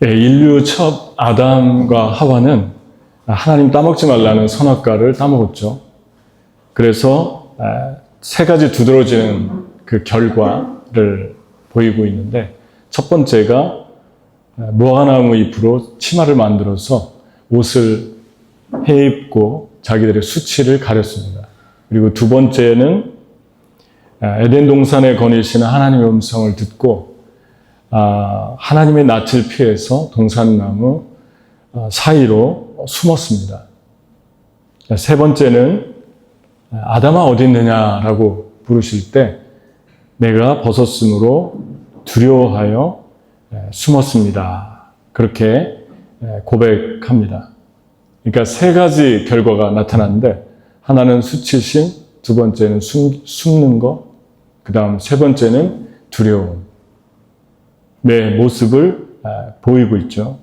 네, 인류 첫 아담과 하와는 하나님 따먹지 말라는 선악과를 따먹었죠. 그래서 세 가지 두드러지는 그 결과를 보이고 있는데, 첫 번째가 무화과나무 잎으로 치마를 만들어서 옷을 해입고 자기들의 수치를 가렸습니다. 그리고 두 번째는 에덴 동산에 거니시는 하나님의 음성을 듣고 하나님의 낯을 피해서 동산나무 사이로 숨었습니다. 세 번째는 아담아 어디 있느냐라고 부르실 때 내가 벗었으므로 두려워하여 숨었습니다. 그렇게 고백합니다. 그러니까 세 가지 결과가 나타나는데, 하나는 수치심, 두 번째는 숨는 것, 그 다음 세 번째는 두려움. 내 모습을 보이고 있죠.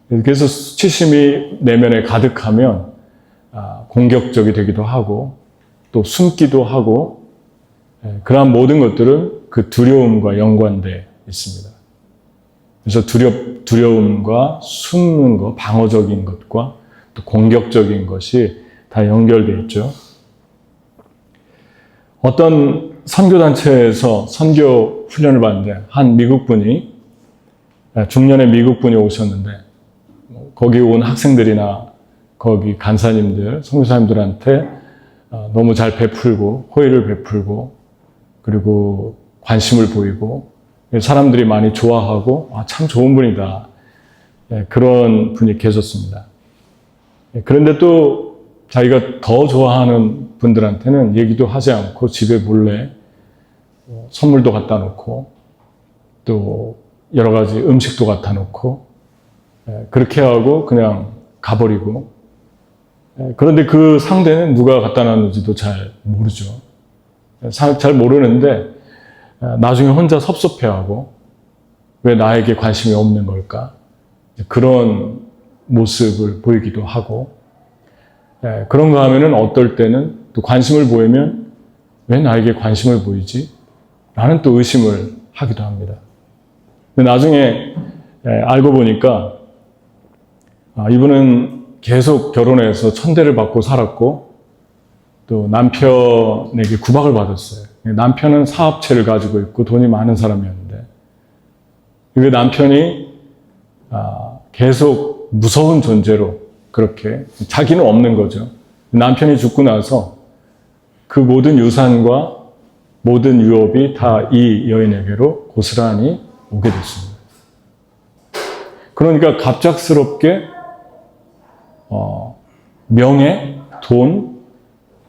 그래서 수치심이 내면에 가득하면 공격적이 되기도 하고 또 숨기도 하고, 그러한 모든 것들은 그 두려움과 연관되어 있습니다. 그래서 두려움과 숨는 것, 방어적인 것과 또 공격적인 것이 다 연결되어 있죠. 어떤 선교단체에서 선교 훈련을 받는데 한 미국분이, 중년의 미국분이 오셨는데 거기 온 학생들이나 거기 간사님들, 선교사님들한테 너무 잘 베풀고 호의를 베풀고 그리고 관심을 보이고 사람들이 많이 좋아하고 참 좋은 분이다, 그런 분이 계셨습니다. 그런데 또 자기가 더 좋아하는 분들한테는 얘기도 하지 않고 집에 몰래 선물도 갖다 놓고 또 여러 가지 음식도 갖다 놓고 그렇게 하고 그냥 가버리고, 그런데 그 상대는 누가 갖다 놨는지도 잘 모르죠. 잘 모르는데 나중에 혼자 섭섭해하고 왜 나에게 관심이 없는 걸까? 그런 모습을 보이기도 하고, 그런가 하면은 어떨 때는 또 관심을 보이면 왜 나에게 관심을 보이지? 나는 또 의심을 하기도 합니다. 근데 나중에 알고 보니까 이분은 계속 결혼해서 천대를 받고 살았고 또 남편에게 구박을 받았어요. 남편은 사업체를 가지고 있고 돈이 많은 사람이었는데 그 남편이 계속 무서운 존재로 그렇게, 자기는 없는 거죠. 남편이 죽고 나서 그 모든 유산과 모든 유업이 다 이 여인에게로 고스란히 오게 됐습니다. 그러니까 갑작스럽게 명예, 돈,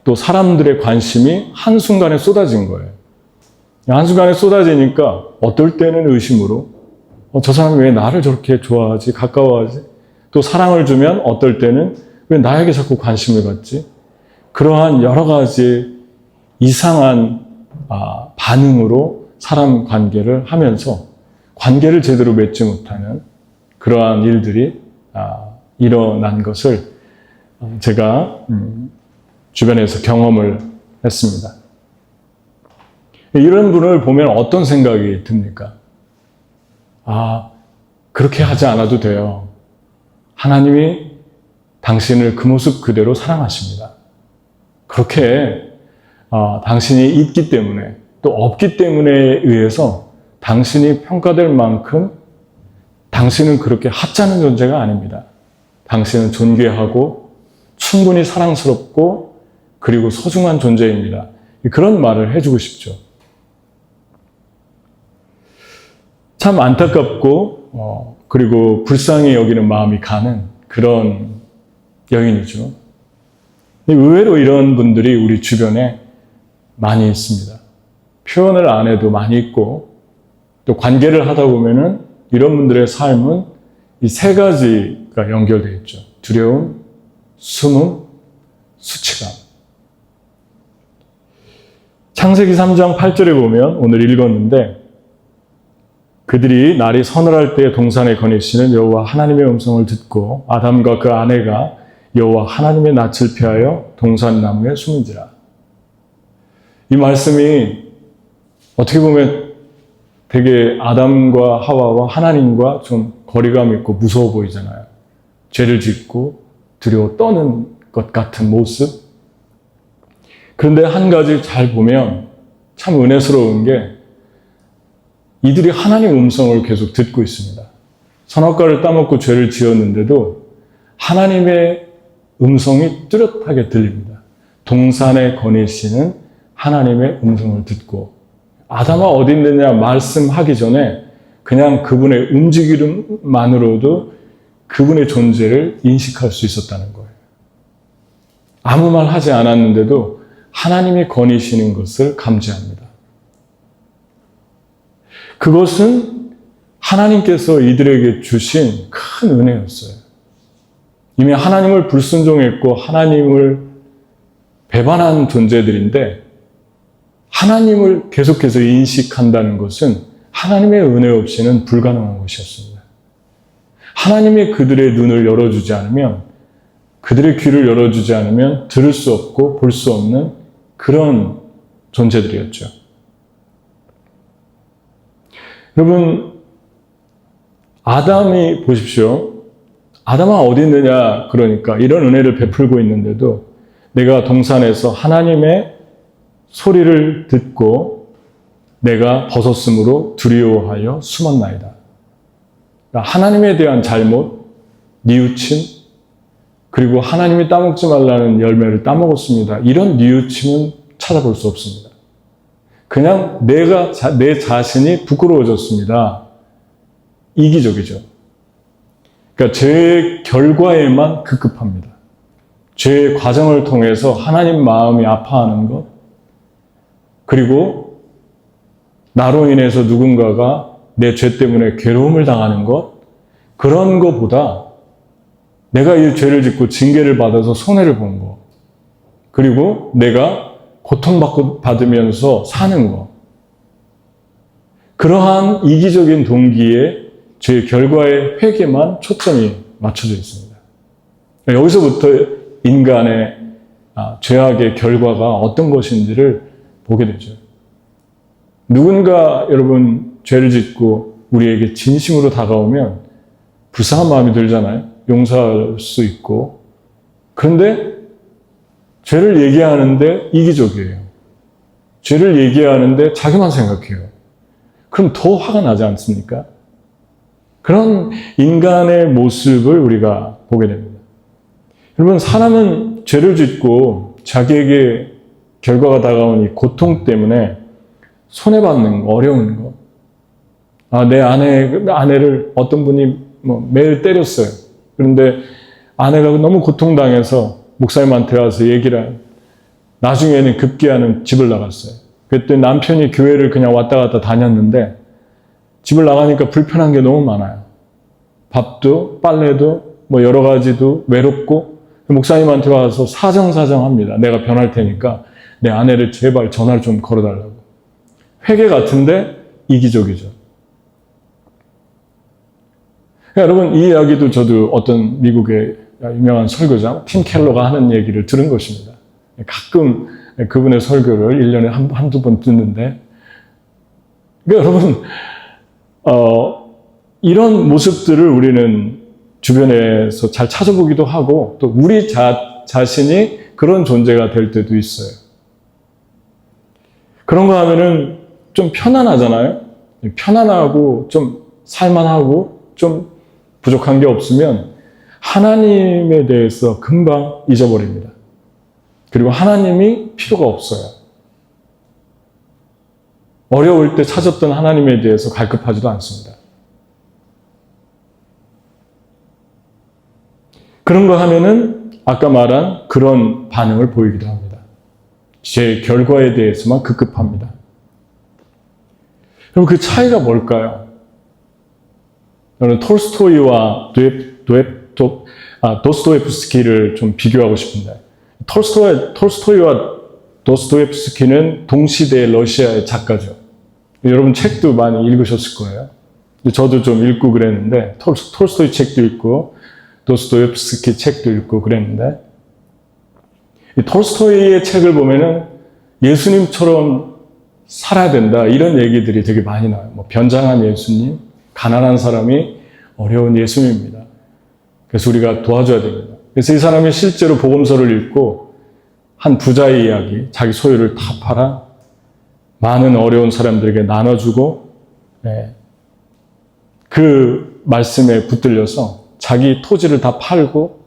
또 사람들의 관심이 한순간에 쏟아진 거예요. 한순간에 쏟아지니까 어떨 때는 의심으로 저 사람이 왜 나를 저렇게 좋아하지, 가까워하지? 또 사랑을 주면 어떨 때는 왜 나에게 자꾸 관심을 갖지? 그러한 여러 가지 이상한 반응으로 사람 관계를 하면서 관계를 제대로 맺지 못하는 그러한 일들이 일어난 것을 제가 주변에서 경험을 했습니다. 이런 분을 보면 어떤 생각이 듭니까? 그렇게 하지 않아도 돼요. 하나님이 당신을 그 모습 그대로 사랑하십니다. 그렇게 당신이 있기 때문에 또 없기 때문에 의해서 당신이 평가될 만큼 당신은 그렇게 하찮은 존재가 아닙니다. 당신은 존귀하고 충분히 사랑스럽고 그리고 소중한 존재입니다. 그런 말을 해주고 싶죠. 참 안타깝고 그리고 불쌍히 여기는 마음이 가는 그런 여인이죠. 의외로 이런 분들이 우리 주변에 많이 있습니다. 표현을 안 해도 많이 있고 또 관계를 하다 보면은 이런 분들의 삶은 이 세 가지가 연결되어 있죠. 두려움, 숨음, 수치감. 창세기 3장 8절에 보면 오늘 읽었는데, 그들이 날이 서늘할 때 동산에 거니시는 여호와 하나님의 음성을 듣고 아담과 그 아내가 여호와 하나님의 낯을 피하여 동산나무에 숨은지라. 이 말씀이 어떻게 보면 되게 아담과 하와와 하나님과 좀 거리감 있고 무서워 보이잖아요. 죄를 짓고 두려워 떠는 것 같은 모습. 그런데 한 가지 잘 보면 참 은혜스러운 게 이들이 하나님 음성을 계속 듣고 있습니다. 선악과를 따먹고 죄를 지었는데도 하나님의 음성이 뚜렷하게 들립니다. 동산에 거니시는 하나님의 음성을 듣고 아담아 어디 있느냐 말씀하기 전에 그냥 그분의 움직임만으로도 그분의 존재를 인식할 수 있었다는 거예요. 아무 말 하지 않았는데도 하나님이 거니시는 것을 감지합니다. 그것은 하나님께서 이들에게 주신 큰 은혜였어요. 이미 하나님을 불순종했고 하나님을 배반한 존재들인데 하나님을 계속해서 인식한다는 것은 하나님의 은혜 없이는 불가능한 것이었습니다. 하나님이 그들의 눈을 열어주지 않으면, 그들의 귀를 열어주지 않으면 들을 수 없고 볼 수 없는 그런 존재들이었죠. 여러분, 아담이 보십시오. 아담아 어디 있느냐 그러니까 이런 은혜를 베풀고 있는데도 내가 동산에서 하나님의 소리를 듣고 내가 벗었으므로 두려워하여 숨었나이다. 그러니까 하나님에 대한 잘못, 뉘우침, 그리고 하나님이 따먹지 말라는 열매를 따먹었습니다. 이런 뉘우침은 찾아볼 수 없습니다. 그냥 내 자신이 부끄러워졌습니다. 이기적이죠. 그러니까 죄의 결과에만 급급합니다. 죄의 과정을 통해서 하나님 마음이 아파하는 것, 그리고 나로 인해서 누군가가 내 죄 때문에 괴로움을 당하는 것, 그런 것보다 내가 이 죄를 짓고 징계를 받아서 손해를 본 것, 그리고 내가 고통받으면서 사는 것, 그러한 이기적인 동기에 죄의 결과의 회개만 초점이 맞춰져 있습니다. 여기서부터 인간의 죄악의 결과가 어떤 것인지를 보게 되죠. 누군가 여러분 죄를 짓고 우리에게 진심으로 다가오면 불쌍한 마음이 들잖아요. 용서할 수 있고. 그런데 죄를 얘기하는데 이기적이에요. 죄를 얘기하는데 자기만 생각해요. 그럼 더 화가 나지 않습니까? 그런 인간의 모습을 우리가 보게 됩니다. 여러분, 사람은 죄를 짓고 자기에게 결과가 다가온 이 고통 때문에 손해받는 거, 어려운 거. 내 아내를 어떤 분이 매일 때렸어요. 그런데 아내가 너무 고통당해서 목사님한테 와서 얘기를 해요. 나중에는 급기야는 집을 나갔어요. 그랬더니 남편이 교회를 그냥 왔다 갔다 다녔는데 집을 나가니까 불편한 게 너무 많아요. 밥도 빨래도 여러 가지도 외롭고 목사님한테 와서 사정합니다. 내가 변할 테니까 내 아내를 제발 전화를 좀 걸어달라고. 회개 같은데 이기적이죠. 여러분, 이 이야기도 저도 어떤 미국의 유명한 설교자 팀 켈러가 하는 얘기를 들은 것입니다. 가끔 그분의 설교를 1년에 한두 번 듣는데, 그러니까 여러분, 이런 모습들을 우리는 주변에서 잘 찾아보기도 하고, 또 우리 자신이 그런 존재가 될 때도 있어요. 그런 거 하면은 좀 편안하잖아요? 편안하고, 좀 살만하고, 좀 부족한 게 없으면 하나님에 대해서 금방 잊어버립니다. 그리고 하나님이 필요가 없어요. 어려울 때 찾았던 하나님에 대해서 갈급하지도 않습니다. 그런 거 하면은 아까 말한 그런 반응을 보이기도 합니다. 제 결과에 대해서만 급급합니다. 그럼 그 차이가 뭘까요? 저는 톨스토이와 도스토옙스키를 좀 비교하고 싶은데, 톨스토이와 도스토옙스키는 동시대 러시아의 작가죠. 여러분 책도 많이 읽으셨을 거예요. 저도 좀 읽고 그랬는데, 톨스토이 책도 읽고 도스토옙스키 책도 읽고 그랬는데, 이 톨스토이의 책을 보면은 예수님처럼 살아야 된다. 이런 얘기들이 되게 많이 나와요. 뭐 변장한 예수님, 가난한 사람이 어려운 예수님입니다. 그래서 우리가 도와줘야 됩니다. 그래서 이 사람이 실제로 복음서를 읽고 한 부자의 이야기, 자기 소유를 다 팔아 많은 어려운 사람들에게 나눠주고 그 말씀에 붙들려서 자기 토지를 다 팔고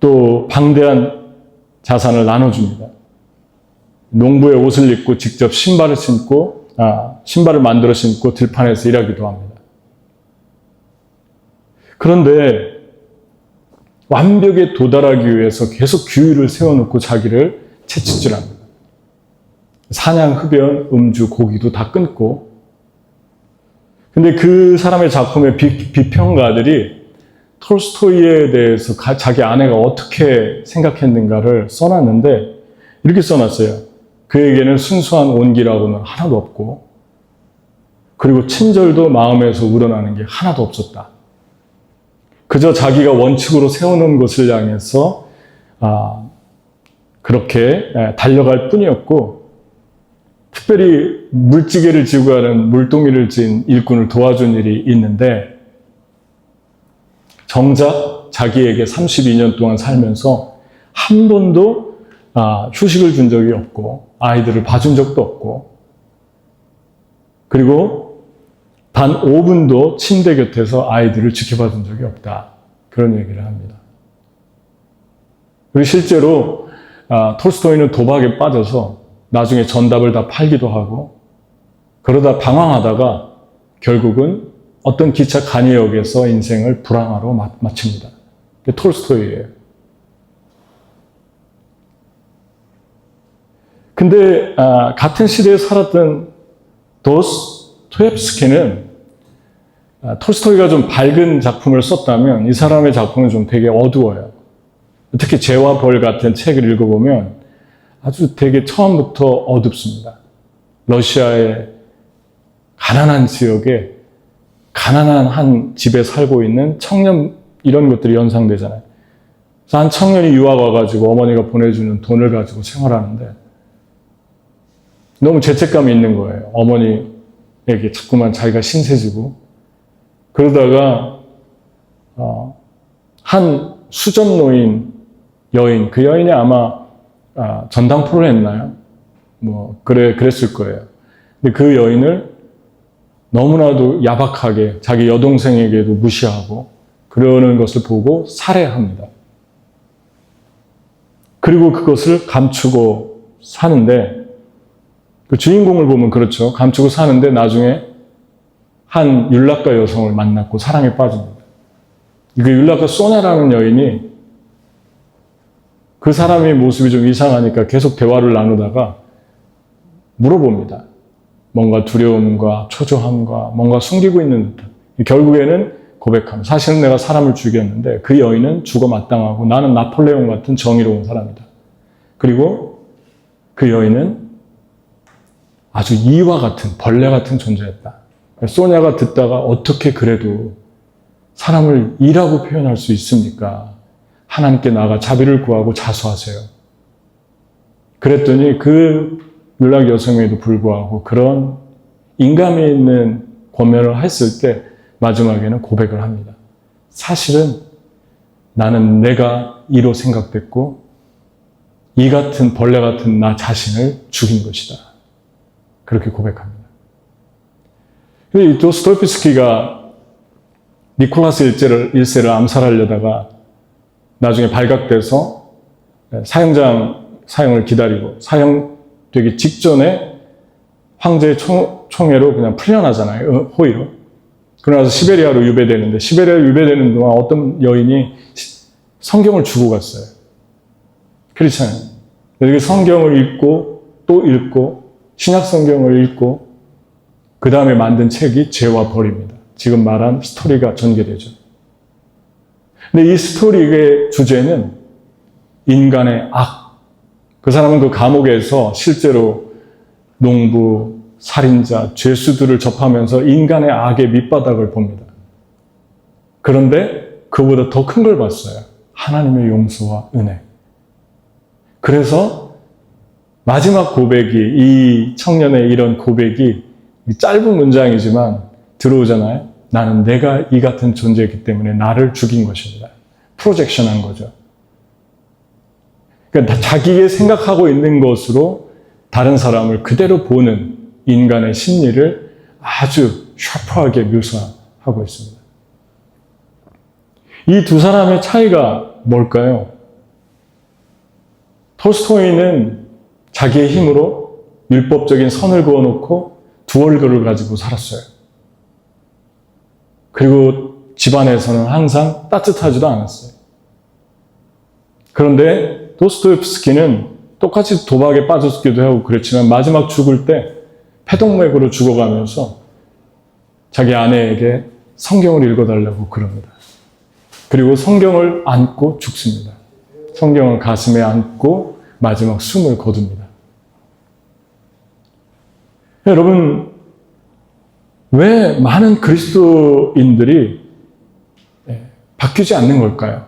또 방대한 자산을 나눠줍니다. 농부의 옷을 입고 직접 신발을 만들어 신고 들판에서 일하기도 합니다. 그런데 완벽에 도달하기 위해서 계속 규율을 세워놓고 자기를 채찍질합니다. 사냥, 흡연, 음주, 고기도 다 끊고. 근데 그 사람의 작품의 비평가들이 톨스토이에 대해서 자기 아내가 어떻게 생각했는가를 써놨는데 이렇게 써놨어요. 그에게는 순수한 온기라고는 하나도 없고 그리고 친절도 마음에서 우러나는 게 하나도 없었다. 그저 자기가 원칙으로 세워놓은 것을 향해서 그렇게 달려갈 뿐이었고 특별히 물지개를 지고 가는 물동이를 진 일꾼을 도와준 일이 있는데 정작 자기에게 32년 동안 살면서 한 번도 휴식을 준 적이 없고 아이들을 봐준 적도 없고 그리고 단 5분도 침대 곁에서 아이들을 지켜봐 준 적이 없다. 그런 얘기를 합니다. 그리고 실제로 톨스토이는 도박에 빠져서 나중에 전답을 다 팔기도 하고 그러다 방황하다가 결국은 어떤 기차 간이역에서 인생을 불황하로 마칩니다. 그게 톨스토이예요. 근데 같은 시대에 살았던 도스토옙스키는 톨스토이가 좀 밝은 작품을 썼다면 이 사람의 작품은 좀 되게 어두워요. 특히 죄와 벌 같은 책을 읽어보면 아주 되게 처음부터 어둡습니다. 러시아의 가난한 지역에 가난한 한 집에 살고 있는 청년 이런 것들이 연상되잖아요. 그래서 한 청년이 유학 와가지고 어머니가 보내주는 돈을 가지고 생활하는데 너무 죄책감이 있는 거예요. 어머니에게 자꾸만 자기가 신세지고 그러다가 한 수전노인 여인, 그 여인이 아마 전당포를 했나요? 그랬을 거예요. 근데 그 여인을 너무나도 야박하게 자기 여동생에게도 무시하고 그러는 것을 보고 살해합니다. 그리고 그것을 감추고 사는데 그 주인공을 보면 그렇죠. 감추고 사는데 나중에 한 율락가 여성을 만났고 사랑에 빠집니다. 그 율락가 소냐라는 여인이 그 사람의 모습이 좀 이상하니까 계속 대화를 나누다가 물어봅니다. 뭔가 두려움과 초조함과 뭔가 숨기고 있는 듯한. 결국에는 고백합니다. 사실은 내가 사람을 죽였는데 그 여인은 죽어 마땅하고 나는 나폴레옹 같은 정의로운 사람이다. 그리고 그 여인은 아주 이와 같은 벌레 같은 존재였다. 소냐가 듣다가 어떻게 그래도 사람을 이라고 표현할 수 있습니까? 하나님께 나아가 자비를 구하고 자수하세요. 그랬더니 그 율락 여성에도 불구하고 그런 인감이 있는 권면을 했을 때 마지막에는 고백을 합니다. 사실은 나는 내가 이로 생각됐고 이 같은 벌레 같은 나 자신을 죽인 것이다. 그렇게 고백합니다. 이 도스토옙스키가 니콜라스 1세를 암살하려다가 나중에 발각돼서 사형을 기다리고 사형되기 직전에 황제의 총애로 그냥 풀려나잖아요. 호의로. 그러나서 시베리아로 유배되는데 시베리아로 유배되는 동안 어떤 여인이 성경을 주고 갔어요. 크리스찬이. 이렇게 성경을 읽고 또 읽고 신약 성경을 읽고 그 다음에 만든 책이 죄와 벌입니다. 지금 말한 스토리가 전개되죠. 근데 이 스토리의 주제는 인간의 악. 그 사람은 그 감옥에서 실제로 농부, 살인자, 죄수들을 접하면서 인간의 악의 밑바닥을 봅니다. 그런데 그보다 더 큰 걸 봤어요. 하나님의 용서와 은혜. 그래서 마지막 고백이, 이 청년의 이런 고백이 짧은 문장이지만 들어오잖아요. 나는 내가 이 같은 존재이기 때문에 나를 죽인 것입니다. 프로젝션한 거죠. 그러니까 자기의 생각하고 있는 것으로 다른 사람을 그대로 보는 인간의 심리를 아주 샤프하게 묘사하고 있습니다. 이 두 사람의 차이가 뭘까요? 톨스토이는 자기의 힘으로 율법적인 선을 그어놓고 두 얼굴을 가지고 살았어요. 그리고 집안에서는 항상 따뜻하지도 않았어요. 그런데 도스토옙스키는 똑같이 도박에 빠졌기도 하고 그랬지만 마지막 죽을 때 폐동맥으로 죽어가면서 자기 아내에게 성경을 읽어달라고 그럽니다. 그리고 성경을 안고 죽습니다. 성경을 가슴에 안고 마지막 숨을 거둡니다. 여러분, 왜 많은 그리스도인들이 바뀌지 않는 걸까요?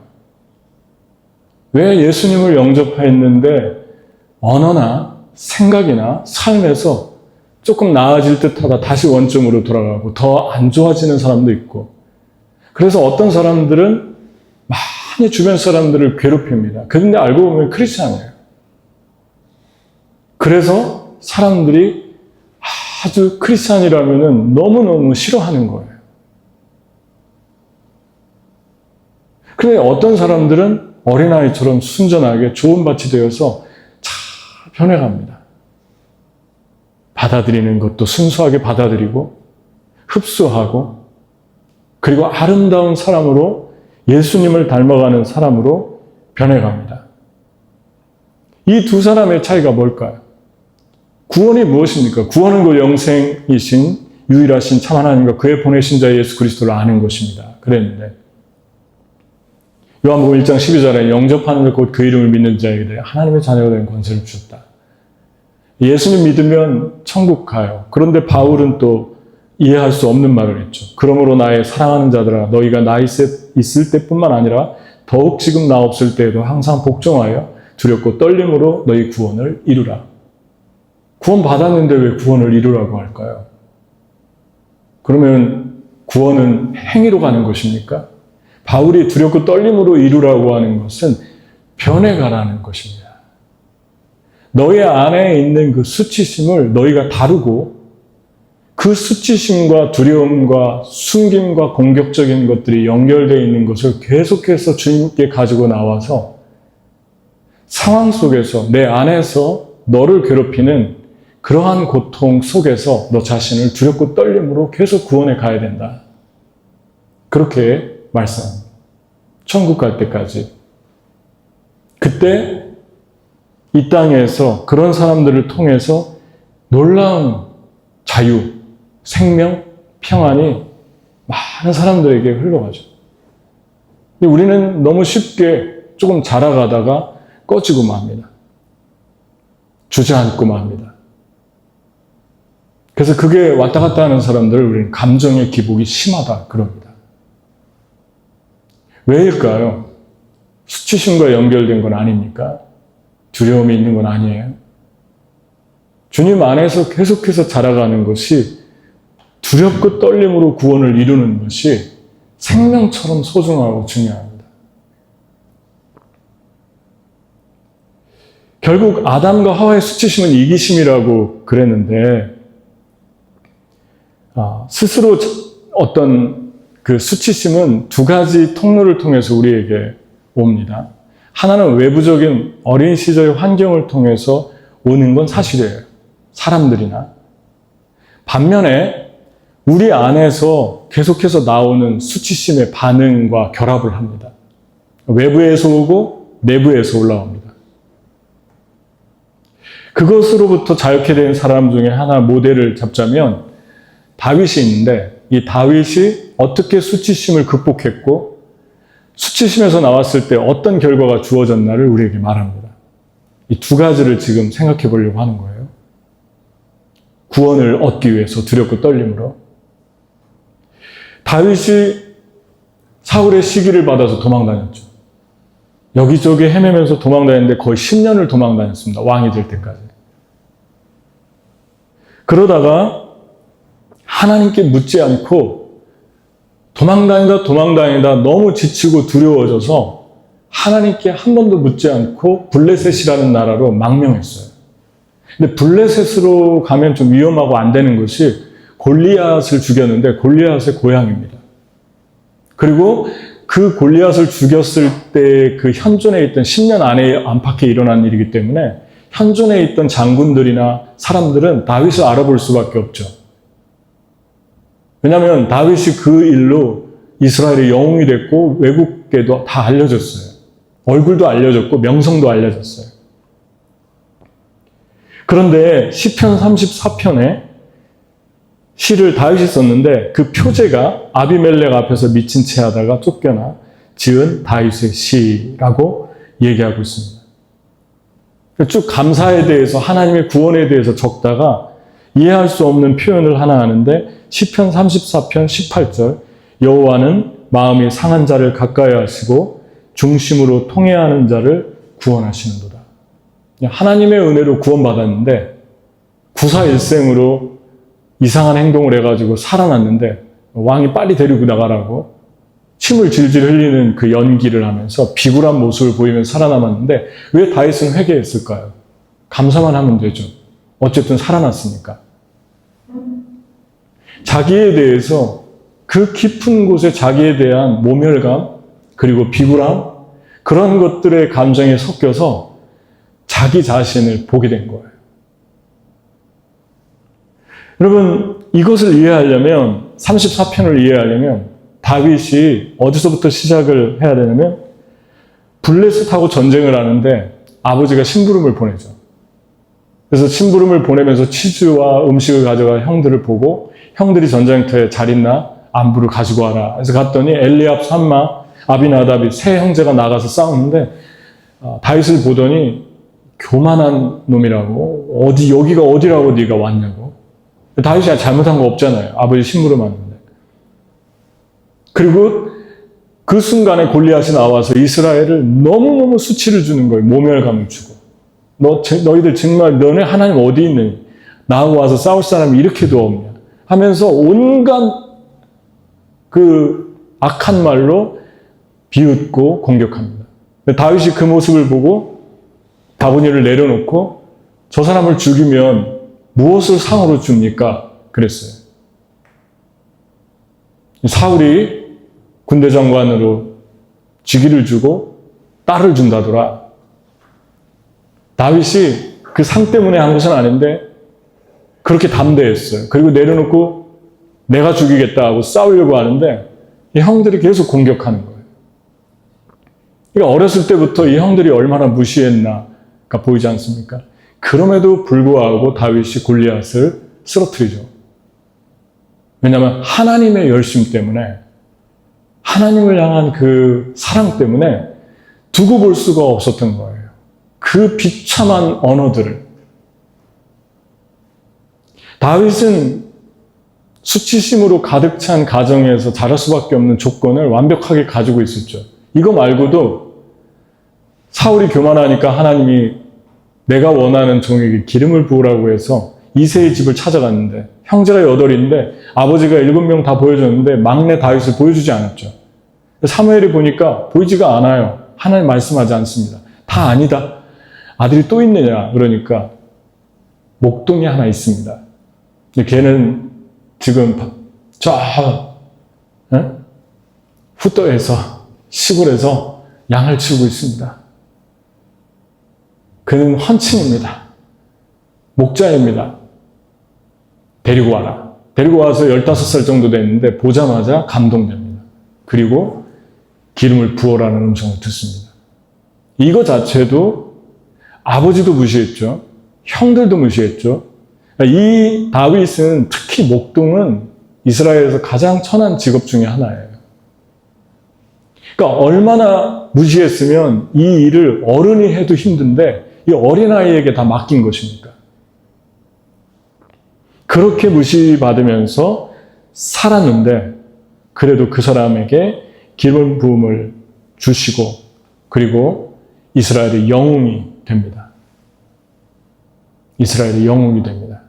왜 예수님을 영접했는데 언어나 생각이나 삶에서 조금 나아질 듯하다 다시 원점으로 돌아가고 더 안 좋아지는 사람도 있고, 그래서 어떤 사람들은 많이 주변 사람들을 괴롭힙니다. 그런데 알고 보면 크리스찬이에요. 그래서 사람들이 아주 크리스찬이라면 너무너무 싫어하는 거예요. 그런데 어떤 사람들은 어린아이처럼 순전하게 좋은 밭이 되어서 잘 변해갑니다. 받아들이는 것도 순수하게 받아들이고 흡수하고, 그리고 아름다운 사람으로, 예수님을 닮아가는 사람으로 변해갑니다. 이 두 사람의 차이가 뭘까요? 구원이 무엇입니까? 구원은 곧 영생이신 유일하신 참 하나님과 그의 보내신 자 예수 그리스도를 아는 것입니다. 그랬는데 요한복음 1장 12절에 영접하는 곧 그 이름을 믿는 자에게 대해 하나님의 자녀가 되는 권세를 주셨다. 예수님 믿으면 천국 가요. 그런데 바울은 또 이해할 수 없는 말을 했죠. 그러므로 나의 사랑하는 자들아, 너희가 나 있을 때뿐만 아니라 더욱 지금 나 없을 때에도 항상 복종하여 두렵고 떨림으로 너희 구원을 이루라. 구원 받았는데 왜 구원을 이루라고 할까요? 그러면 구원은 행위로 가는 것입니까? 바울이 두렵고 떨림으로 이루라고 하는 것은 변해가라는 것입니다. 너희 안에 있는 그 수치심을 너희가 다루고, 그 수치심과 두려움과 숨김과 공격적인 것들이 연결되어 있는 것을 계속해서 주님께 가지고 나와서 상황 속에서 내 안에서 너를 괴롭히는 그러한 고통 속에서 너 자신을 두렵고 떨림으로 계속 구원해 가야 된다. 그렇게 말씀합니다. 천국 갈 때까지. 그때 이 땅에서 그런 사람들을 통해서 놀라운 자유, 생명, 평안이 많은 사람들에게 흘러가죠. 근데 우리는 너무 쉽게 조금 자라가다가 꺼지고 맙니다. 주저앉고 맙니다. 그래서 그게 왔다 갔다 하는 사람들을 우리는 감정의 기복이 심하다 그럽니다. 왜일까요? 수치심과 연결된 건 아닙니까? 두려움이 있는 건 아니에요. 주님 안에서 계속해서 자라가는 것이, 두렵고 떨림으로 구원을 이루는 것이 생명처럼 소중하고 중요합니다. 결국 아담과 하와의 수치심은 이기심이라고 그랬는데, 스스로 어떤 그 수치심은 두 가지 통로를 통해서 우리에게 옵니다. 하나는 외부적인 어린 시절의 환경을 통해서 오는 건 사실이에요. 사람들이나. 반면에 우리 안에서 계속해서 나오는 수치심의 반응과 결합을 합니다. 외부에서 오고 내부에서 올라옵니다. 그것으로부터 자유케 된 사람 중에 하나 모델을 잡자면 다윗이 있는데, 이 다윗이 어떻게 수치심을 극복했고 수치심에서 나왔을 때 어떤 결과가 주어졌나를 우리에게 말합니다. 이 두 가지를 지금 생각해 보려고 하는 거예요. 구원을 얻기 위해서 두렵고 떨림으로. 다윗이 사울의 시기를 받아서 도망다녔죠. 여기저기 헤매면서 도망다녔는데 거의 10년을 도망다녔습니다. 왕이 될 때까지. 그러다가 하나님께 묻지 않고 도망다니다 너무 지치고 두려워져서 하나님께 한 번도 묻지 않고 블레셋이라는 나라로 망명했어요. 근데 블레셋으로 가면 좀 위험하고 안 되는 것이 골리앗을 죽였는데 골리앗의 고향입니다. 그리고 그 골리앗을 죽였을 때 그 현존에 있던 10년 안팎에 일어난 일이기 때문에 현존에 있던 장군들이나 사람들은 다윗을 알아볼 수밖에 없죠. 왜냐하면 다윗이 그 일로 이스라엘의 영웅이 됐고 외국에도 다 알려졌어요. 얼굴도 알려졌고 명성도 알려졌어요. 그런데 시편 34편에 시를 다윗이 썼는데 그 표제가 아비멜렉 앞에서 미친 채 하다가 쫓겨나 지은 다윗의 시라고 얘기하고 있습니다. 쭉 감사에 대해서 하나님의 구원에 대해서 적다가 이해할 수 없는 표현을 하나 하는데 시편 34편 18절 여호와는 마음이 상한 자를 가까이 하시고 중심으로 통회하는 자를 구원하시는도다. 하나님의 은혜로 구원받았는데 구사일생으로 이상한 행동을 해가지고 살아났는데 왕이 빨리 데리고 나가라고 침을 질질 흘리는 그 연기를 하면서 비굴한 모습을 보이면서 살아남았는데 왜 다윗은 회개했을까요? 감사만 하면 되죠. 어쨌든 살아났으니까. 자기에 대해서 그 깊은 곳에 자기에 대한 모멸감 그리고 비굴함 그런 것들의 감정에 섞여서 자기 자신을 보게 된 거예요. 여러분 이것을 이해하려면 34편을 이해하려면 다윗이 어디서부터 시작을 해야 되냐면 블레셋하고 전쟁을 하는데 아버지가 심부름을 보내죠. 그래서 심부름을 보내면서 치즈와 음식을 가져가 형들을 보고 형들이 전쟁터에 잘 있나 안부를 가지고 와라. 그래서 갔더니 엘리압, 삼마, 아비나답이 세 형제가 나가서 싸우는데 다윗을 보더니 교만한 놈이라고 여기가 어디라고 네가 왔냐고. 다윗이 잘못한 거 없잖아요. 아버지 심부름하는데. 그리고 그 순간에 골리앗이 나와서 이스라엘을 너무너무 수치를 주는 거예요. 모멸감을 주고. 너희들 정말 너네 하나님 어디 있느니? 나하고 와서 싸울 사람이 이렇게도 없냐? 하면서 온갖 그 악한 말로 비웃고 공격합니다. 다윗이 그 모습을 보고 다보니를 내려놓고 저 사람을 죽이면 무엇을 상으로 줍니까? 그랬어요. 사울이 군대 장관으로 직위를 주고 딸을 준다더라. 다윗이 그 상 때문에 한 것은 아닌데 그렇게 담대했어요. 그리고 내려놓고 내가 죽이겠다 하고 싸우려고 하는데 이 형들이 계속 공격하는 거예요. 그러니까 어렸을 때부터 이 형들이 얼마나 무시했나가 보이지 않습니까? 그럼에도 불구하고 다윗이 골리앗을 쓰러뜨리죠. 왜냐하면 하나님의 열심 때문에 하나님을 향한 그 사랑 때문에 두고 볼 수가 없었던 거예요. 그 비참한 언어들을. 다윗은 수치심으로 가득 찬 가정에서 자랄 수밖에 없는 조건을 완벽하게 가지고 있었죠. 이거 말고도 사울이 교만하니까 하나님이 내가 원하는 종에게 기름을 부으라고 해서 이새의 집을 찾아갔는데 형제가 8인데 아버지가 7명 다 보여줬는데 막내 다윗을 보여주지 않았죠. 사무엘이 보니까 보이지가 않아요. 하나님 말씀하지 않습니다. 다 아니다. 아들이 또 있느냐? 그러니까 목동이 하나 있습니다. 걔는 지금 저 후떠에서 시골에서 양을 치우고 있습니다. 그는 헌친입니다. 목자입니다. 데리고 와라. 데리고 와서 15살 정도 됐는데 보자마자 감동됩니다. 그리고 기름을 부어라는 음성을 듣습니다. 이거 자체도 아버지도 무시했죠. 형들도 무시했죠. 이 다윗은 특히 목동은 이스라엘에서 가장 천한 직업 중에 하나예요. 그러니까 얼마나 무시했으면 이 일을 어른이 해도 힘든데 이 어린아이에게 다 맡긴 것입니까? 그렇게 무시받으면서 살았는데 그래도 그 사람에게 기름 부음을 주시고 그리고 이스라엘의 영웅이 됩니다. 이스라엘의 영웅이 됩니다.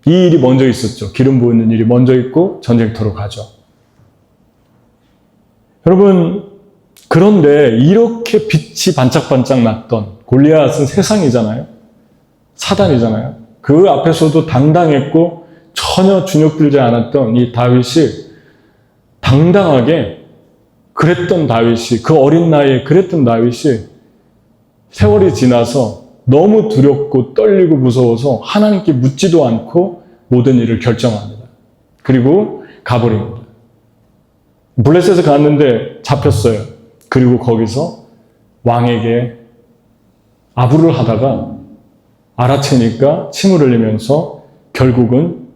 이 일이 먼저 있었죠. 기름 부는 일이 먼저 있고 전쟁터로 가죠. 여러분, 그런데 이렇게 빛이 반짝반짝 났던 골리앗은 세상이잖아요. 사단이잖아요. 그 앞에서도 당당했고 전혀 주눅들지 않았던 이 다윗이 당당하게 그랬던 다윗이, 그 어린 나이에 그랬던 다윗이 세월이 지나서 너무 두렵고 떨리고 무서워서 하나님께 묻지도 않고 모든 일을 결정합니다. 그리고 가버립니다. 블레셋에 갔는데 잡혔어요. 그리고 거기서 왕에게 아부를 하다가 알아채니까 침을 흘리면서 결국은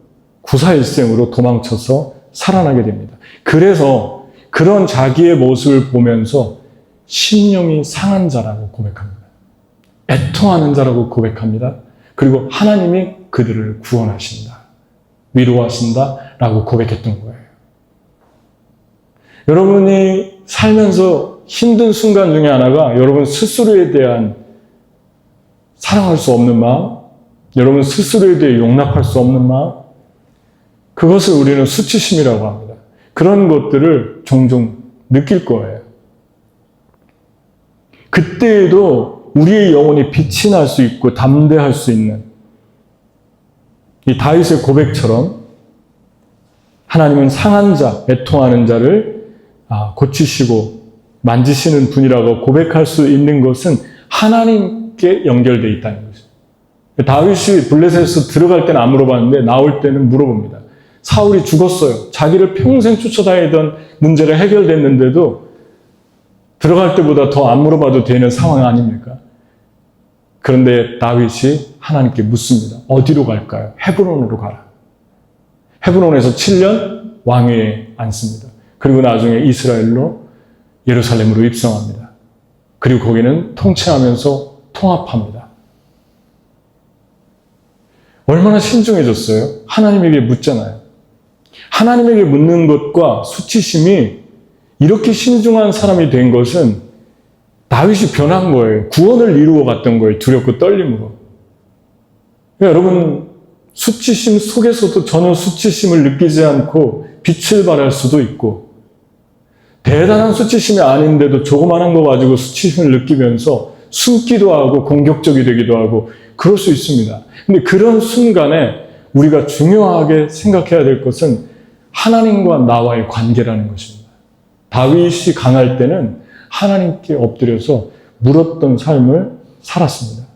구사일생으로 도망쳐서 살아나게 됩니다. 그래서 그런 자기의 모습을 보면서 심령이 상한 자라고 고백합니다. 애통하는 자라고 고백합니다. 그리고 하나님이 그들을 구원하신다, 위로하신다 라고 고백했던 거예요. 여러분이 살면서 힘든 순간 중에 하나가 여러분 스스로에 대한 사랑할 수 없는 마음, 여러분 스스로에 대해 용납할 수 없는 마음, 그것을 우리는 수치심이라고 합니다. 그런 것들을 종종 느낄 거예요. 그때에도 우리의 영혼이 빛이 날 수 있고 담대할 수 있는 이 다윗의 고백처럼 하나님은 상한 자, 애통하는 자를 고치시고 만지시는 분이라고 고백할 수 있는 것은 하나님께 연결되어 있다는 것이죠. 다윗이 블레셋에서 들어갈 때는 안 물어봤는데 나올 때는 물어봅니다. 사울이 죽었어요. 자기를 평생 쫓아다니던 문제가 해결됐는데도 들어갈 때보다 더 안 물어봐도 되는 상황 아닙니까? 그런데 다윗이 하나님께 묻습니다. 어디로 갈까요? 헤브론으로 가라. 헤브론에서 7년 왕위에 앉습니다. 그리고 나중에 이스라엘로 예루살렘으로 입성합니다. 그리고 거기는 통치하면서 통합합니다. 얼마나 신중해졌어요? 하나님에게 묻잖아요. 하나님에게 묻는 것과 수치심이 이렇게 신중한 사람이 된 것은 다윗이 변한 거예요. 구원을 이루어 갔던 거예요. 두렵고 떨림으로. 그러니까 여러분, 수치심 속에서도 전혀 수치심을 느끼지 않고 빛을 발할 수도 있고, 대단한 수치심이 아닌데도 조그만한 거 가지고 수치심을 느끼면서 숨기도 하고 공격적이 되기도 하고 그럴 수 있습니다. 근데 그런 순간에 우리가 중요하게 생각해야 될 것은 하나님과 나와의 관계라는 것입니다. 다윗이 강할 때는 하나님께 엎드려서 물었던 삶을 살았습니다.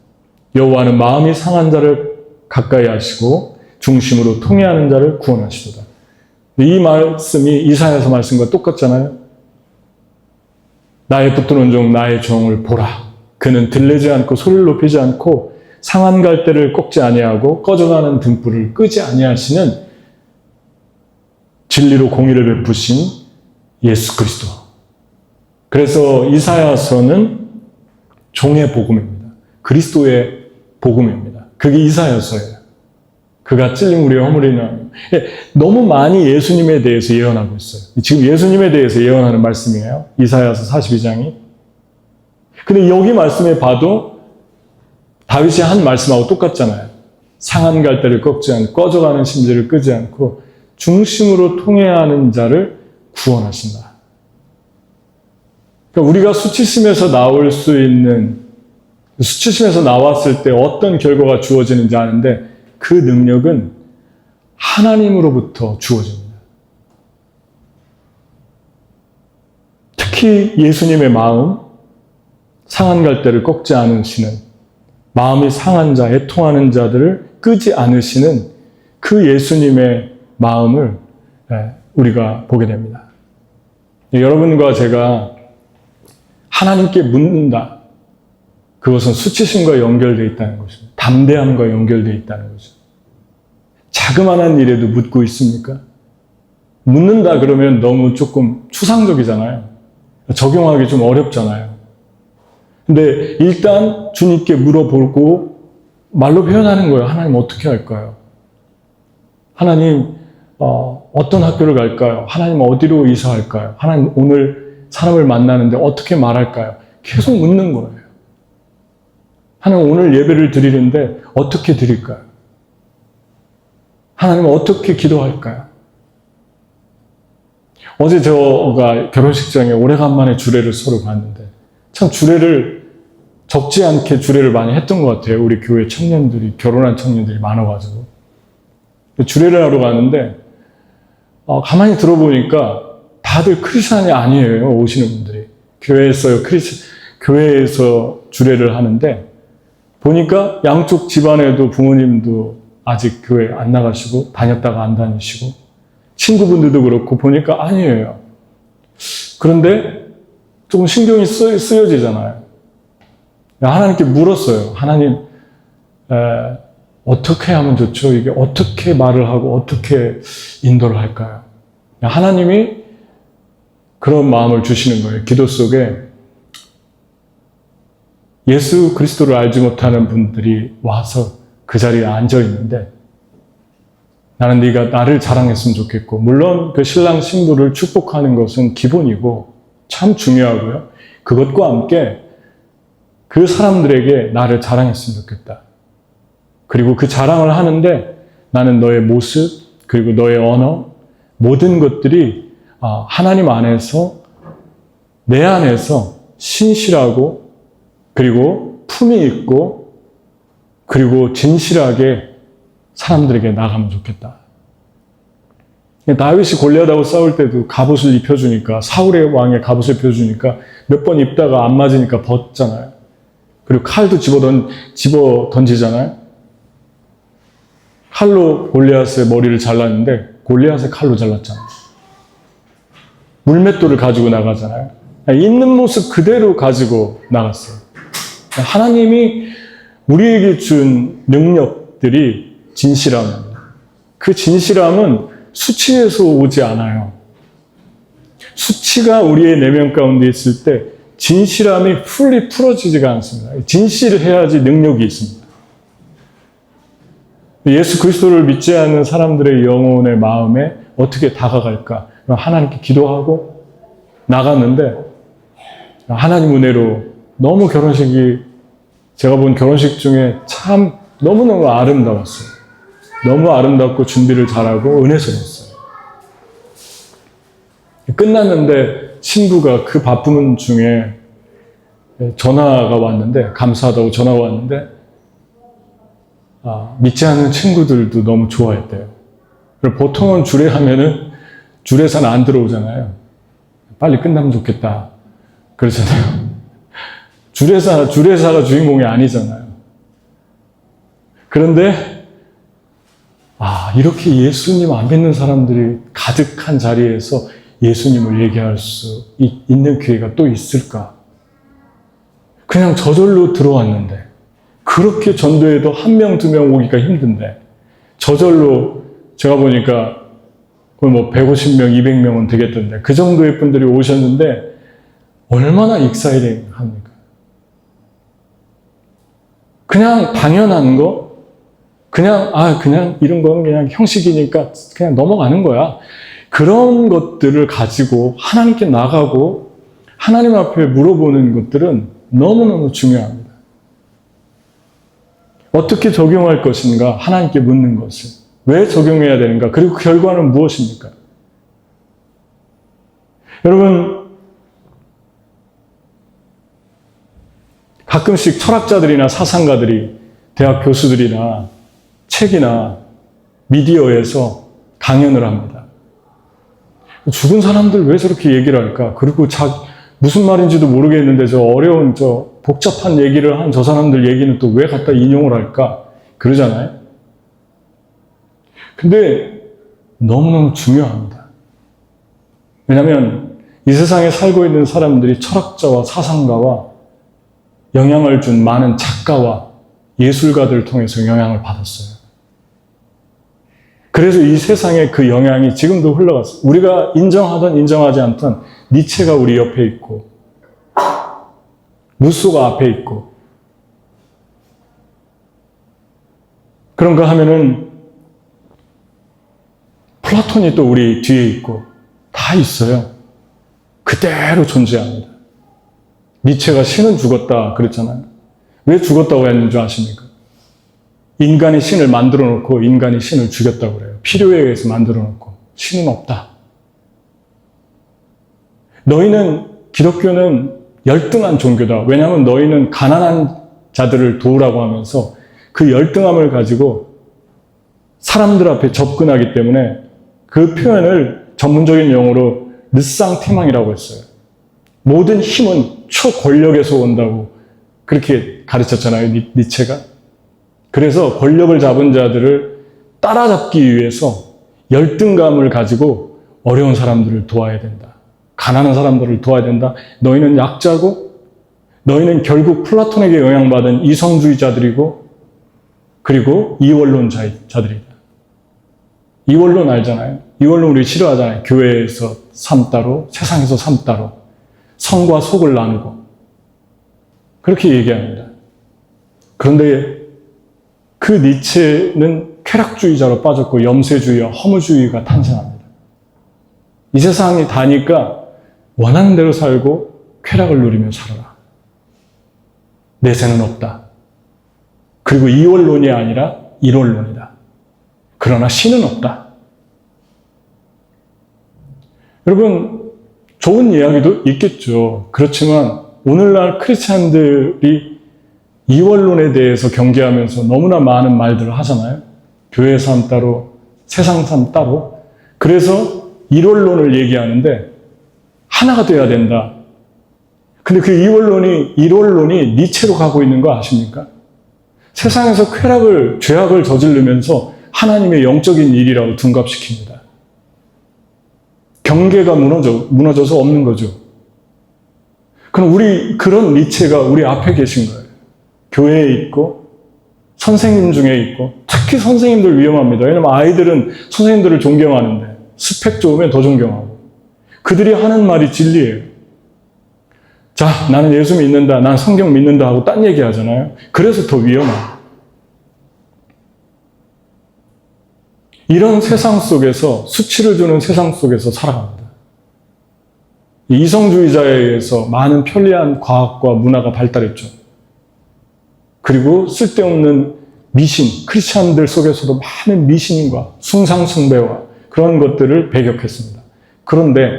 여호와는 마음이 상한 자를 가까이 하시고 중심으로 통회하는 자를 구원하시도다. 이 말씀이 이사야서 말씀과 똑같잖아요. 나의 붙드는 종 나의 종을 보라. 그는 들리지 않고 소리를 높이지 않고 상한 갈대를 꺾지 아니하고 꺼져가는 등불을 끄지 아니하시는 진리로 공의를 베푸신 예수 그리스도. 그래서 이사야서는 종의 복음입니다. 그리스도의 복음입니다. 그게 이사야서예요. 그가 찔린 우리의 허물이나 너무 많이 예수님에 대해서 예언하고 있어요. 지금 예수님에 대해서 예언하는 말씀이에요. 이사야서 42장이. 근데 여기 말씀에 봐도 다윗이 한 말씀하고 똑같잖아요. 상한 갈대를 꺾지 않고 꺼져가는 심지를 끄지 않고 중심으로 통회하는 자를 구원하신다. 그러니까 우리가 수치심에서 나올 수 있는, 수치심에서 나왔을 때 어떤 결과가 주어지는지 아는데 그 능력은 하나님으로부터 주어집니다. 특히 예수님의 마음, 상한 갈대를 꺾지 않으시는, 마음이 상한 자, 애통하는 자들을 끄지 않으시는 그 예수님의 마음을 우리가 보게 됩니다. 여러분과 제가 하나님께 묻는다. 그것은 수치심과 연결되어 있다는 것입니다. 담대함과 연결되어 있다는 것입니다. 자그마한 일에도 묻고 있습니까? 묻는다 그러면 너무 조금 추상적이잖아요. 적용하기 좀 어렵잖아요. 근데 일단 주님께 물어보고 말로 표현하는 거예요. 하나님 어떻게 할까요? 하나님 어떤 학교를 갈까요? 하나님 어디로 이사할까요? 하나님 오늘 사람을 만나는데 어떻게 말할까요? 계속 묻는 거예요. 하나님 오늘 예배를 드리는데 어떻게 드릴까요? 하나님은 어떻게 기도할까요? 어제 저가 결혼식장에 오래간만에 주례를 서로 봤는데 참 적지 않게 주례를 많이 했던 것 같아요. 우리 교회 청년들이, 결혼한 청년들이 많아가지고. 주례를 하러 가는데 가만히 들어보니까 다들 크리스찬이 아니에요. 오시는 분들이. 교회에서 주례를 하는데 보니까 양쪽 집안에도 부모님도 아직 교회 안 나가시고 다녔다가 안 다니시고 친구분들도 그렇고 보니까 아니에요. 그런데 조금 신경이 쓰여지잖아요. 하나님께 물었어요. 하나님, 어떻게 하면 좋죠? 이게 어떻게 말을 하고 어떻게 인도를 할까요? 하나님이 그런 마음을 주시는 거예요. 기도 속에 예수 그리스도를 알지 못하는 분들이 와서 그 자리에 앉아 있는데 나는 네가 나를 자랑했으면 좋겠고, 물론 그 신랑 신부를 축복하는 것은 기본이고 참 중요하고요. 그것과 함께 그 사람들에게 나를 자랑했으면 좋겠다. 그리고 그 자랑을 하는데 나는 너의 모습, 그리고 너의 언어, 모든 것들이 하나님 안에서, 내 안에서 신실하고 그리고 품이 있고 그리고 진실하게 사람들에게 나가면 좋겠다. 다윗이 골리앗하고 싸울 때도 갑옷을 입혀주니까, 사울의 왕의 갑옷을 입혀주니까 몇 번 입다가 안 맞으니까 벗잖아요. 그리고 칼도 집어 던지잖아요. 칼로 골리앗의 머리를 잘랐는데 골리앗의 칼로 잘랐잖아요. 물맷돌을 가지고 나가잖아요. 있는 모습 그대로 가지고 나갔어요. 하나님이 우리에게 준 능력들이 진실함입니다. 그 진실함은 수치에서 오지 않아요. 수치가 우리의 내면 가운데 있을 때 진실함이 풀리 풀어지지가 않습니다. 진실해야지 능력이 있습니다. 예수 그리스도를 믿지 않는 사람들의 영혼의 마음에 어떻게 다가갈까? 하나님께 기도하고 나갔는데 하나님 은혜로 너무 제가 본 결혼식 중에 참 너무너무 아름다웠어요. 너무 아름답고 준비를 잘하고 은혜스러웠어요. 끝났는데 신부가 그 바쁜 중에 전화가 왔는데, 감사하다고 전화가 왔는데 믿지 않는 친구들도 너무 좋아했대요. 보통은 주례하면은 주례사는 안 들어오잖아요. 빨리 끝나면 좋겠다 그러잖아요. 주례사가 주인공이 아니잖아요. 그런데 이렇게 예수님 안 믿는 사람들이 가득한 자리에서 예수님을 얘기할 수 있는 기회가 또 있을까? 그냥 저절로 들어왔는데, 그렇게 전도해도 1명, 2명 오기가 힘든데 저절로 제가 보니까 150명, 200명은 되겠던데 그 정도의 분들이 오셨는데 얼마나 익사이팅 합니까? 그냥 당연한 거, 그냥 이런 건 그냥 형식이니까 그냥 넘어가는 거야. 그런 것들을 가지고 하나님께 나가고 하나님 앞에 물어보는 것들은 너무너무 중요합니다. 어떻게 적용할 것인가? 하나님께 묻는 것을. 왜 적용해야 되는가? 그리고 그 결과는 무엇입니까? 여러분, 가끔씩 철학자들이나 사상가들이 대학 교수들이나 책이나 미디어에서 강연을 합니다. 죽은 사람들 왜 저렇게 얘기를 할까? 그리고 무슨 말인지도 모르겠는데 어려운 복잡한 얘기를 한 저 사람들 얘기는 또 왜 갖다 인용을 할까? 그러잖아요. 근데 너무너무 중요합니다. 왜냐하면 이 세상에 살고 있는 사람들이 철학자와 사상가와 영향을 준 많은 작가와 예술가들을 통해서 영향을 받았어요. 그래서 이 세상에 그 영향이 지금도 흘러갔어요. 우리가 인정하든 인정하지 않든 니체가 우리 옆에 있고 루소가 앞에 있고, 그런가 하면은 플라톤이 또 우리 뒤에 있고 다 있어요. 그대로 존재합니다. 니체가 신은 죽었다 그랬잖아요. 왜 죽었다고 했는 줄 아십니까? 인간이 신을 만들어 놓고 인간이 신을 죽였다고 그래요. 필요에 의해서 만들어 놓고 신은 없다. 너희는 기독교는 열등한 종교다. 왜냐하면 너희는 가난한 자들을 도우라고 하면서 그 열등함을 가지고 사람들 앞에 접근하기 때문에 그 표현을 전문적인 용어로 르상티망이라고 했어요. 모든 힘은 초권력에서 온다고 그렇게 가르쳤잖아요, 니체가. 그래서 권력을 잡은 자들을 따라잡기 위해서 열등감을 가지고 어려운 사람들을 도와야 된다. 가난한 사람들을 도와야 된다. 너희는 약자고 너희는 결국 플라톤에게 영향받은 이성주의자들이고 그리고 이원론자들이다. 이원론 알잖아요. 이원론 우리 싫어하잖아요. 교회에서 삶 따로, 세상에서 삶 따로. 성과 속을 나누고. 그렇게 얘기합니다. 그런데 그 니체는 쾌락주의자로 빠졌고 염세주의와 허무주의가 탄생합니다. 이 세상이 다니까 원하는 대로 살고 쾌락을 누리며 살아라. 내세는 없다. 그리고 이원론이 아니라 일원론이다. 그러나 신은 없다. 여러분, 좋은 이야기도 있겠죠. 그렇지만 오늘날 크리스찬들이 이원론에 대해서 경계하면서 너무나 많은 말들을 하잖아요. 교회 삶 따로, 세상 삶 따로. 그래서 일원론을 얘기하는데 하나가 돼야 된다. 근데 그 일원론이 니체로 가고 있는 거 아십니까? 세상에서 죄악을 저지르면서 하나님의 영적인 일이라고 둔갑시킵니다. 경계가 무너져서 없는 거죠. 그럼 그런 니체가 우리 앞에 계신 거예요. 교회에 있고, 선생님 중에 있고, 특히 선생님들 위험합니다. 왜냐면 아이들은 선생님들을 존경하는데, 스펙 좋으면 더 존경하고. 그들이 하는 말이 진리예요. 자, 나는 예수 믿는다, 난 성경 믿는다 하고 딴 얘기 하잖아요. 그래서 더 위험해요. 이런 세상 속에서, 수치를 주는 세상 속에서 살아갑니다. 이성주의자에 의해서 많은 편리한 과학과 문화가 발달했죠. 그리고 쓸데없는 미신, 크리스찬들 속에서도 많은 미신과 숭상숭배와 그런 것들을 배격했습니다. 그런데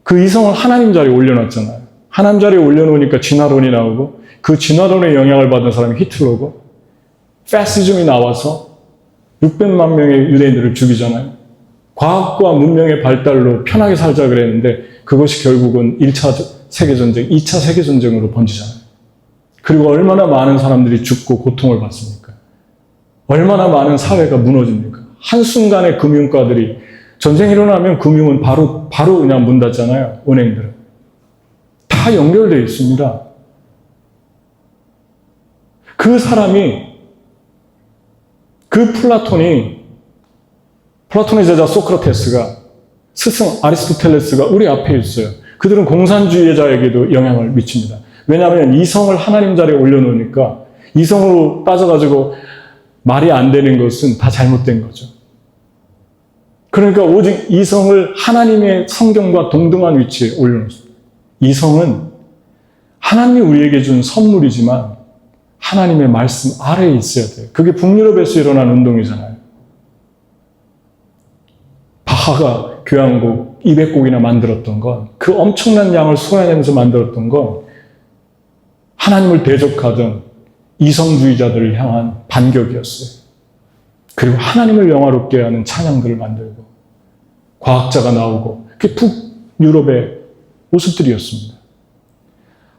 그 이성을 하나님 자리에 올려놨잖아요. 하나님 자리에 올려놓으니까 진화론이 나오고 그 진화론의 영향을 받은 사람이 히틀러고 패시즘이 나와서 600만 명의 유대인들을 죽이잖아요. 과학과 문명의 발달로 편하게 살자 그랬는데 그것이 결국은 1차 세계전쟁, 2차 세계전쟁으로 번지잖아요. 그리고 얼마나 많은 사람들이 죽고 고통을 받습니까? 얼마나 많은 사회가 무너집니까? 한순간에 금융가들이 전쟁이 일어나면 금융은 바로 그냥 문 닫잖아요. 은행들은. 다 연결되어 있습니다. 그 사람이 플라톤의 제자 소크라테스가 스승 아리스토텔레스가 우리 앞에 있어요. 그들은 공산주의자에게도 영향을 미칩니다. 왜냐하면 이성을 하나님 자리에 올려놓으니까 이성으로 따져가지고 말이 안 되는 것은 다 잘못된 거죠. 그러니까 오직 이성을 하나님의 성경과 동등한 위치에 올려놓습니다. 이성은 하나님이 우리에게 준 선물이지만 하나님의 말씀 아래에 있어야 돼요. 그게 북유럽에서 일어난 운동이잖아요. 바하가 교향곡 200곡이나 만들었던 건, 그 엄청난 양을 소화하면서 만들었던 건 하나님을 대적하던 이성주의자들을 향한 반격이었어요. 그리고 하나님을 영화롭게 하는 찬양들을 만들고 과학자가 나오고 그게 북유럽의 모습들이었습니다.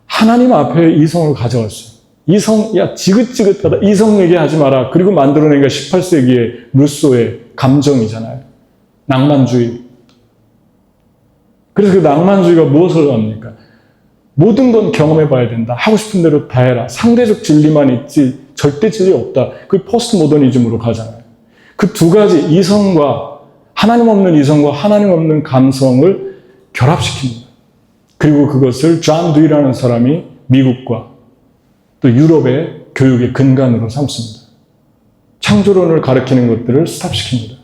하나님 앞에 이성을 가져왔어요. 이성, 야 지긋지긋하다. 이성 얘기하지 마라. 그리고 만들어낸 게 18세기의 루소의 감정이잖아요. 낭만주의. 그래서 그 낭만주의가 무엇을 합니까? 모든 건 경험해봐야 된다. 하고 싶은 대로 다 해라. 상대적 진리만 있지 절대 진리 없다. 그게 포스트 모더니즘으로 가잖아요. 그 두 가지 이성과 하나님 없는 이성과 하나님 없는 감성을 결합시킵니다. 그리고 그것을 존 듀이라는 사람이 미국과 또 유럽의 교육의 근간으로 삼습니다. 창조론을 가리키는 것들을 스탑시킵니다.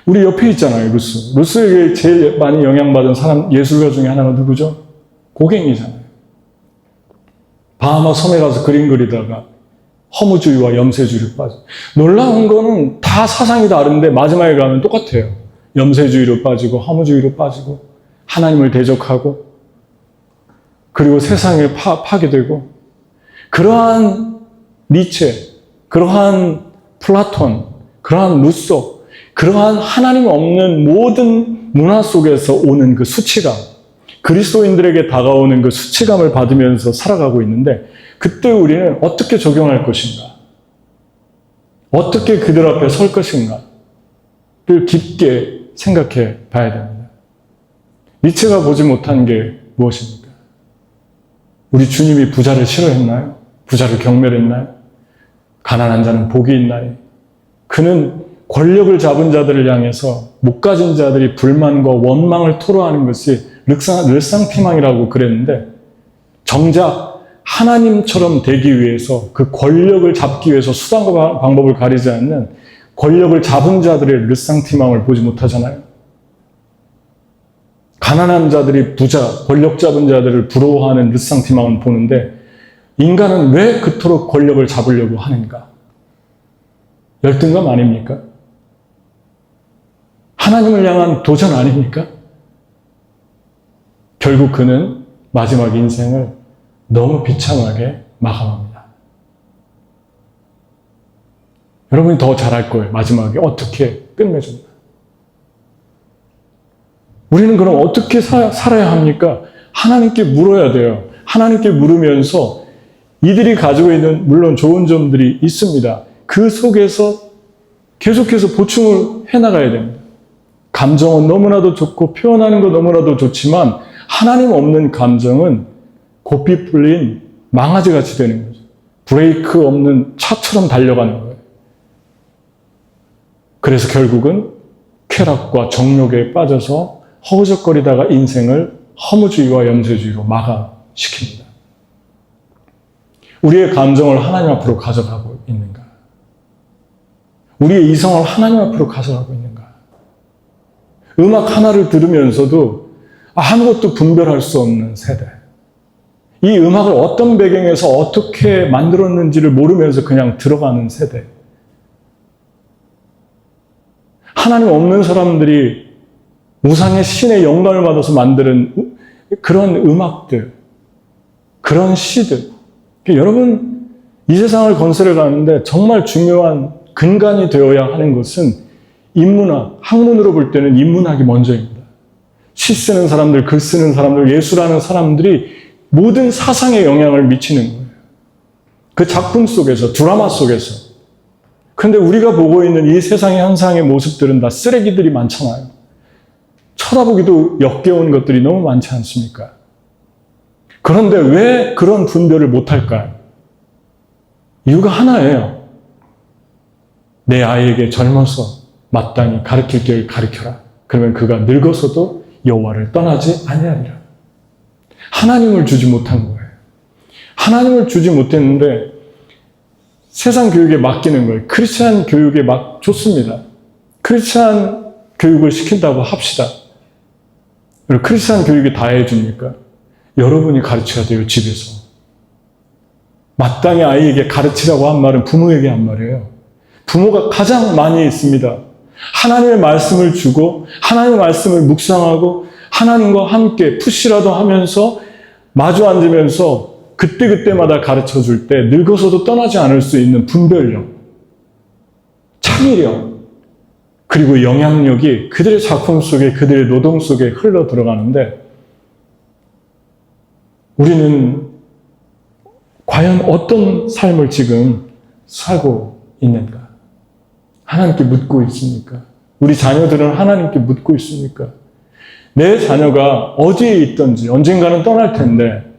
우리 옆에 있잖아요, 루스. 루스에게 제일 많이 영향받은 사람, 예술가 중에 하나가 누구죠? 고갱이잖아요. 바하마 섬에 가서 그림 그리다가 허무주의와 염세주의로 빠져. 놀라운 거는 다 사상이 다른데 마지막에 가면 똑같아요. 염세주의로 빠지고 허무주의로 빠지고 하나님을 대적하고 그리고 세상을 파괴되고 그러한 니체, 그러한 플라톤, 그러한 루소, 그러한 하나님 없는 모든 문화 속에서 오는 그 수치감, 그리스도인들에게 다가오는 그 수치감을 받으면서 살아가고 있는데 그때 우리는 어떻게 적용할 것인가? 어떻게 그들 앞에 설 것인가를 깊게 생각해 봐야 됩니다. 니체가 보지 못한 게 무엇입니까? 우리 주님이 부자를 싫어했나요? 부자를 경멸했나요? 가난한 자는 복이 있나요? 그는 권력을 잡은 자들을 향해서 못 가진 자들이 불만과 원망을 토로하는 것이 르상티망이라고 그랬는데 정작 하나님처럼 되기 위해서 그 권력을 잡기 위해서 수단과 방법을 가리지 않는 권력을 잡은 자들의 르상티망을 보지 못하잖아요. 가난한 자들이 부자, 권력 잡은 자들을 부러워하는 르상티망을 보는데 인간은 왜 그토록 권력을 잡으려고 하는가? 열등감 아닙니까? 하나님을 향한 도전 아닙니까? 결국 그는 마지막 인생을 너무 비참하게 마감합니다. 여러분이 더 잘할 거예요. 마지막에 어떻게 끝맺습니다. 우리는 그럼 어떻게 살아야 합니까? 하나님께 물어야 돼요. 하나님께 물으면서 이들이 가지고 있는 물론 좋은 점들이 있습니다. 그 속에서 계속해서 보충을 해나가야 됩니다. 감정은 너무나도 좋고 표현하는 거 너무나도 좋지만 하나님 없는 감정은 고삐 풀린 망아지같이 되는 거죠. 브레이크 없는 차처럼 달려가는 거예요. 그래서 결국은 쾌락과 정욕에 빠져서 허우적거리다가 인생을 허무주의와 염세주의로 마감시킵니다. 우리의 감정을 하나님 앞으로 가져가고 있는가? 우리의 이성을 하나님 앞으로 가져가고 있는가? 음악 하나를 들으면서도 아무것도 분별할 수 없는 세대. 이 음악을 어떤 배경에서 어떻게 만들었는지를 모르면서 그냥 들어가는 세대. 하나님 없는 사람들이 우상의 신의 영감을 받아서 만드는 그런 음악들, 그런 시들. 여러분, 이 세상을 건설해 가는데 정말 중요한 근간이 되어야 하는 것은 인문학, 학문으로 볼 때는 인문학이 먼저입니다. 시 쓰는 사람들, 글 쓰는 사람들, 예술하는 사람들이 모든 사상에 영향을 미치는 거예요. 그 작품 속에서, 드라마 속에서. 그런데 우리가 보고 있는 이 세상의 현상의 모습들은 다 쓰레기들이 많잖아요. 쳐다보기도 역겨운 것들이 너무 많지 않습니까? 그런데 왜 그런 분별을 못할까요? 이유가 하나예요. 내 아이에게 젊어서 마땅히 가르칠 길을 가르쳐라. 그러면 그가 늙어서도 여호와를 떠나지 아니하리라. 하나님을 주지 못한 거예요. 하나님을 주지 못했는데 세상 교육에 맡기는 거예요. 크리스찬 교육에 좋습니다. 크리스찬 교육을 시킨다고 합시다. 크리스찬 교육이 다 해줍니까? 여러분이 가르쳐야 돼요, 집에서. 마땅히 아이에게 가르치라고 한 말은 부모에게 한 말이에요. 부모가 가장 많이 있습니다. 하나님의 말씀을 주고 하나님의 말씀을 묵상하고 하나님과 함께 푸시라도 하면서 마주 앉으면서 그때그때마다 가르쳐줄 때 늙어서도 떠나지 않을 수 있는 분별력, 창의력, 그리고 영향력이 그들의 작품 속에, 그들의 노동 속에 흘러 들어가는데 우리는 과연 어떤 삶을 지금 살고 있는가? 하나님께 묻고 있습니까? 우리 자녀들은 하나님께 묻고 있습니까? 내 자녀가 어디에 있든지 언젠가는 떠날 텐데,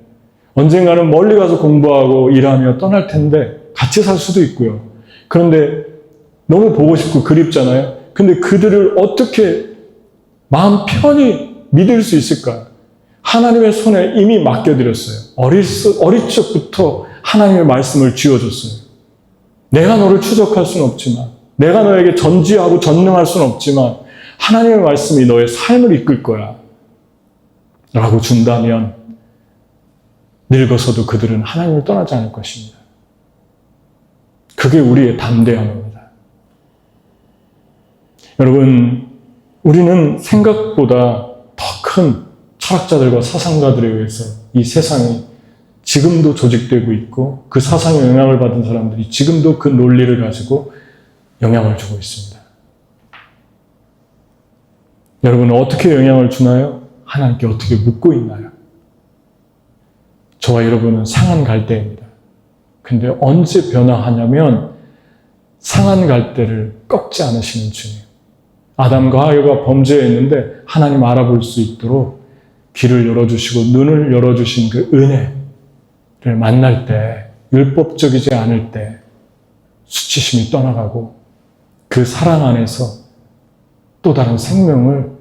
언젠가는 멀리 가서 공부하고 일하며 떠날 텐데 같이 살 수도 있고요. 그런데 너무 보고 싶고 그립잖아요. 근데 그들을 어떻게 마음 편히 믿을 수 있을까요? 하나님의 손에 이미 맡겨드렸어요. 어릴 적부터 하나님의 말씀을 쥐어줬어요. 내가 너를 추적할 수는 없지만, 내가 너에게 전지하고 전능할 수는 없지만 하나님의 말씀이 너의 삶을 이끌 거야 라고 준다면 늙어서도 그들은 하나님을 떠나지 않을 것입니다. 그게 우리의 담대함입니다. 여러분, 우리는 생각보다 더 큰 철학자들과 사상가들에 의해서 이 세상이 지금도 조직되고 있고 그 사상에 영향을 받은 사람들이 지금도 그 논리를 가지고 영향을 주고 있습니다. 여러분은 어떻게 영향을 주나요? 하나님께 어떻게 묻고 있나요? 저와 여러분은 상한 갈대입니다. 근데 언제 변화하냐면 상한 갈대를 꺾지 않으시는 주님. 아담과 하와가 범죄했는데 하나님 알아볼 수 있도록 귀를 열어주시고 눈을 열어주신 그 은혜를 만날 때, 율법적이지 않을 때 수치심이 떠나가고 그 사랑 안에서 또 다른 생명을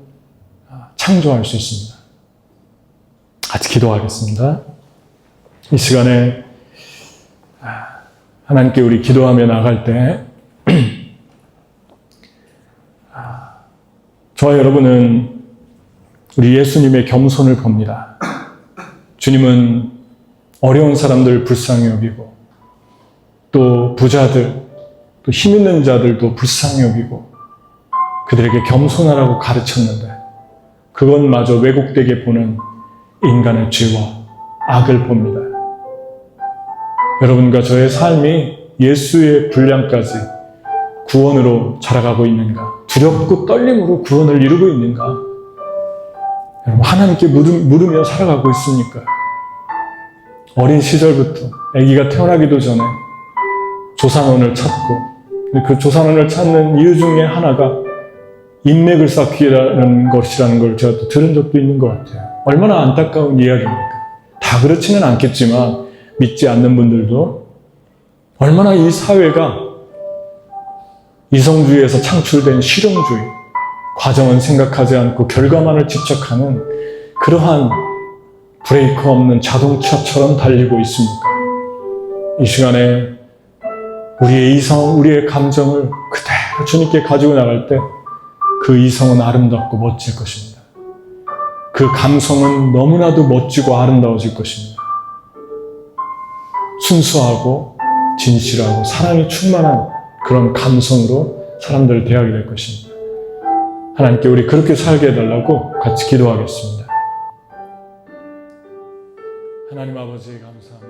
창조할 수 있습니다. 같이 기도하겠습니다. 이 시간에 하나님께 우리 기도하며 나갈 때 저와 여러분은 우리 예수님의 겸손을 봅니다. 주님은 어려운 사람들 불쌍히 여기고 또 부자들, 또 힘 있는 자들도 불쌍히 여기고 그들에게 겸손하라고 가르쳤는데 그것마저 왜곡되게 보는 인간의 죄와 악을 봅니다. 여러분과 저의 삶이 예수의 분량까지 구원으로 자라가고 있는가? 두렵고 떨림으로 구원을 이루고 있는가? 여러분, 하나님께 물으며 살아가고 있습니까? 어린 시절부터 아기가 태어나기도 전에 조상원을 찾고 그 조상원을 찾는 이유 중에 하나가 인맥을 쌓기라는 것이라는 걸 제가 또 들은 적도 있는 것 같아요. 얼마나 안타까운 이야기입니까? 다 그렇지는 않겠지만 믿지 않는 분들도 얼마나 이 사회가 이성주의에서 창출된 실용주의, 과정은 생각하지 않고 결과만을 집착하는 그러한 브레이크 없는 자동차처럼 달리고 있습니까? 이 시간에 우리의 이성, 우리의 감정을 그대로 주님께 가지고 나갈 때 그 이성은 아름답고 멋질 것입니다. 그 감성은 너무나도 멋지고 아름다워질 것입니다. 순수하고 진실하고 사랑이 충만한 그런 감성으로 사람들을 대하게 될 것입니다. 하나님께 우리 그렇게 살게 해달라고 같이 기도하겠습니다. 하나님 아버지 감사합니다.